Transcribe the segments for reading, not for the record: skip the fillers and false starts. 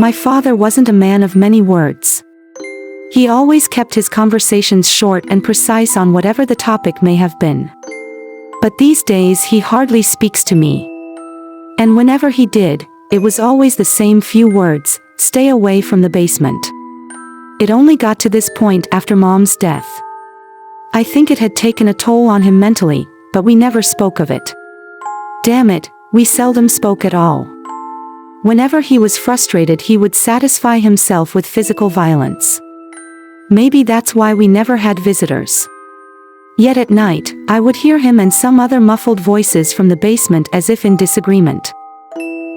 My father wasn't a man of many words. He always kept his conversations short and precise on whatever the topic may have been. But these days he hardly speaks to me. And whenever he did, it was always the same few words: stay away from the basement. It only got to this point after Mom's death. I think it had taken a toll on him mentally, but we never spoke of it. Damn it, we seldom spoke at all. Whenever he was frustrated, he would satisfy himself with physical violence. Maybe that's why we never had visitors. Yet at night, I would hear him and some other muffled voices from the basement as if in disagreement.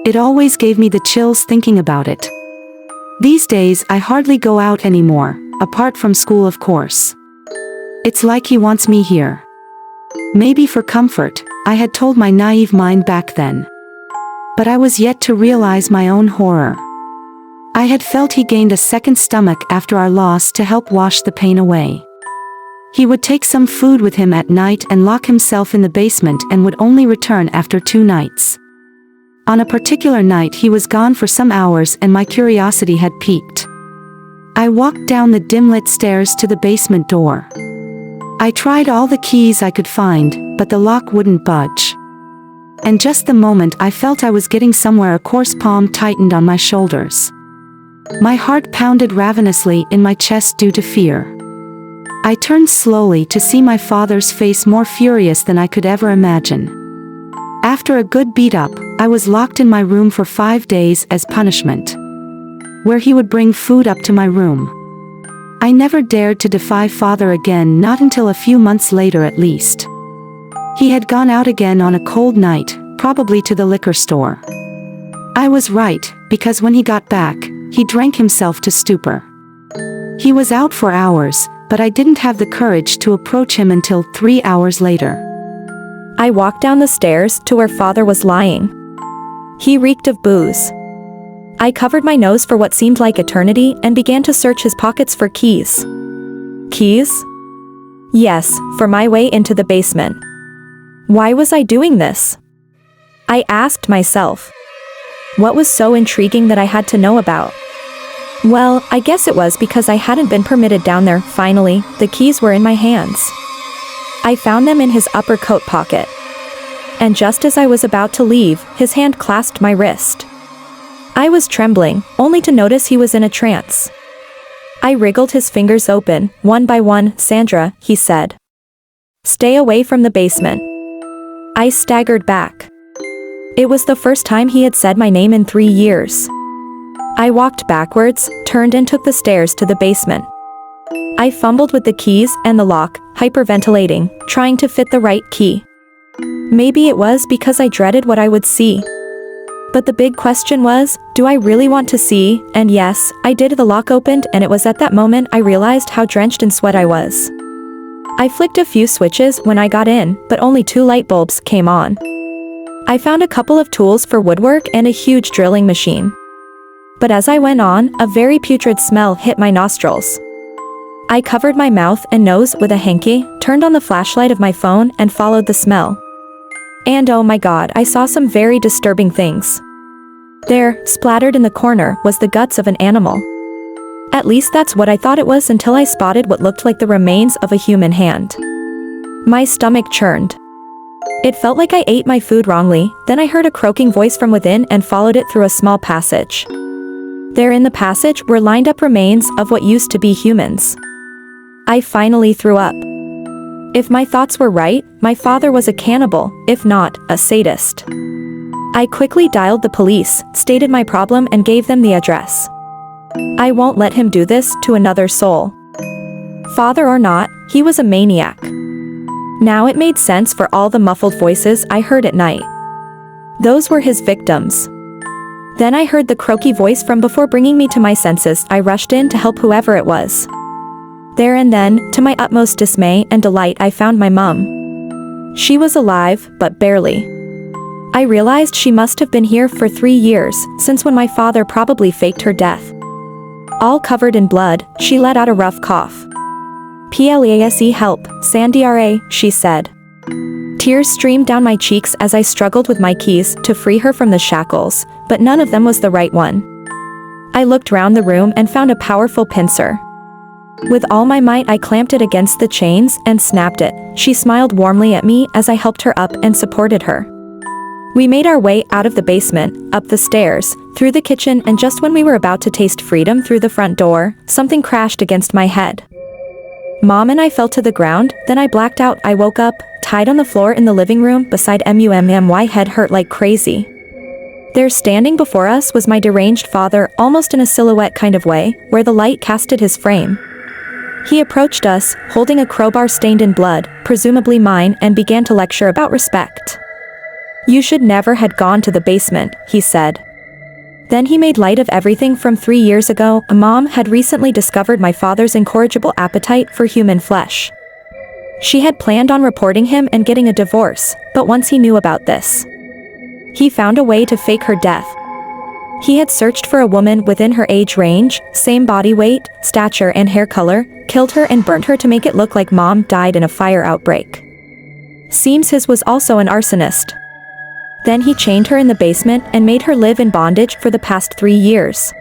It always gave me the chills thinking about it. These days I hardly go out anymore, apart from school of course. It's like he wants me here. Maybe for comfort, I had told my naive mind back then. But I was yet to realize my own horror. I had felt he gained a second stomach after our loss to help wash the pain away. He would take some food with him at night and lock himself in the basement and would only return after 2 nights. On a particular night he was gone for some hours and my curiosity had piqued. I walked down the dim-lit stairs to the basement door. I tried all the keys I could find, but the lock wouldn't budge. And just the moment I felt I was getting somewhere, a coarse palm tightened on my shoulders. My heart pounded ravenously in my chest due to fear. I turned slowly to see my father's face, more furious than I could ever imagine. After a good beat-up, I was locked in my room for 5 days as punishment, where he would bring food up to my room. I never dared to defy father again, not until a few months later at least. He had gone out again on a cold night, probably to the liquor store. I was right, because when he got back, he drank himself to stupor. He was out for hours, but I didn't have the courage to approach him until 3 hours later. I walked down the stairs to where father was lying. He reeked of booze. I covered my nose for what seemed like eternity and began to search his pockets for keys. Keys? Yes, for my way into the basement. Why was I doing this? I asked myself. What was so intriguing that I had to know about? Well, I guess it was because I hadn't been permitted down there. Finally, the keys were in my hands. I found them in his upper coat pocket. And just as I was about to leave, his hand clasped my wrist. I was trembling, only to notice he was in a trance. I wriggled his fingers open, one by one. Sandra, he said. Stay away from the basement. I staggered back. It was the first time he had said my name in 3 years. I walked backwards, turned and took the stairs to the basement. I fumbled with the keys and the lock, hyperventilating, trying to fit the right key. Maybe it was because I dreaded what I would see. But the big question was, do I really want to see? And yes, I did. The lock opened, and it was at that moment I realized how drenched in sweat I was. I flicked a few switches when I got in, but only 2 light bulbs came on. I found a couple of tools for woodwork and a huge drilling machine. But as I went on, a very putrid smell hit my nostrils. I covered my mouth and nose with a hanky, turned on the flashlight of my phone and followed the smell. And oh my God, I saw some very disturbing things. There, splattered in the corner, was the guts of an animal. At least that's what I thought it was until I spotted what looked like the remains of a human hand. My stomach churned. It felt like I ate my food wrongly. Then I heard a croaking voice from within and followed it through a small passage. There in the passage were lined up remains of what used to be humans. I finally threw up. If my thoughts were right, my father was a cannibal, if not, a sadist. I quickly dialed the police, stated my problem and gave them the address. I won't let him do this to another soul. Father or not, he was a maniac. Now it made sense for all the muffled voices I heard at night. Those were his victims. Then I heard the croaky voice from before. Bringing me to my senses, I rushed in to help whoever it was. There and then, to my utmost dismay and delight, I found my mum. She was alive, but barely. I realized she must have been here for 3 years, since when my father probably faked her death. All covered in blood, she let out a rough cough. "Please help, Sandra," she said. Tears streamed down my cheeks as I struggled with my keys to free her from the shackles, but none of them was the right one. I looked round the room and found a powerful pincer. With all my might I clamped it against the chains and snapped it. She smiled warmly at me as I helped her up and supported her. We made our way out of the basement, up the stairs, through the kitchen, and just when we were about to taste freedom through the front door, something crashed against my head. Mom and I fell to the ground, then I blacked out. I woke up, tied on the floor in the living room beside my head hurt like crazy. There standing before us was my deranged father, almost in a silhouette kind of way, where the light casted his frame. He approached us, holding a crowbar stained in blood, presumably mine, and began to lecture about respect. "You should never had gone to the basement," he said. Then he made light of everything from 3 years ago. Mom had recently discovered my father's incorrigible appetite for human flesh. She had planned on reporting him and getting a divorce, but once he knew about this, he found a way to fake her death. He had searched for a woman within her age range, same body weight, stature and hair color, killed her and burnt her to make it look like Mom died in a fire outbreak. Seems his was also an arsonist. Then he chained her in the basement and made her live in bondage for the past 3 years.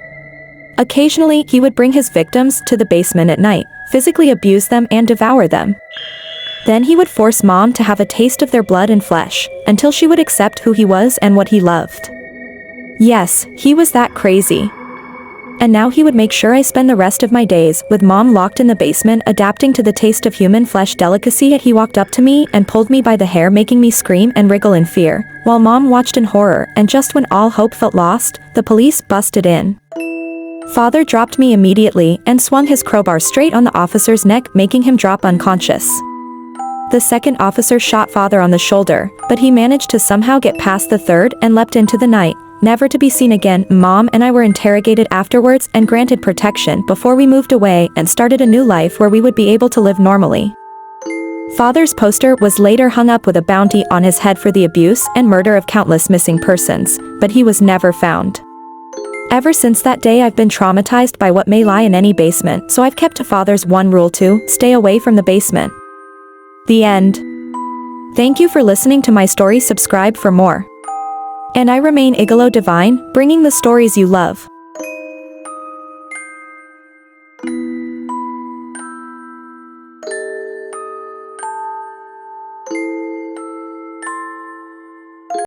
Occasionally, he would bring his victims to the basement at night, physically abuse them and devour them. Then he would force Mom to have a taste of their blood and flesh, until she would accept who he was and what he loved. Yes, he was that crazy. And now he would make sure I spend the rest of my days with Mom locked in the basement, adapting to the taste of human flesh delicacy. He walked up to me and pulled me by the hair, making me scream and wriggle in fear, while Mom watched in horror. And just when all hope felt lost, the police busted in. Father dropped me immediately and swung his crowbar straight on the officer's neck, making him drop unconscious. The second officer shot Father on the shoulder, but he managed to somehow get past the third and leapt into the night, never to be seen again. Mom and I were interrogated afterwards and granted protection before we moved away and started a new life where we would be able to live normally. Father's poster was later hung up with a bounty on his head for the abuse and murder of countless missing persons, but he was never found. Ever since that day I've been traumatized by what may lie in any basement, so I've kept to Father's one rule to stay away from the basement. The end. Thank you for listening to my story. Subscribe for more. And I remain Igalo Divine, bringing the stories you love.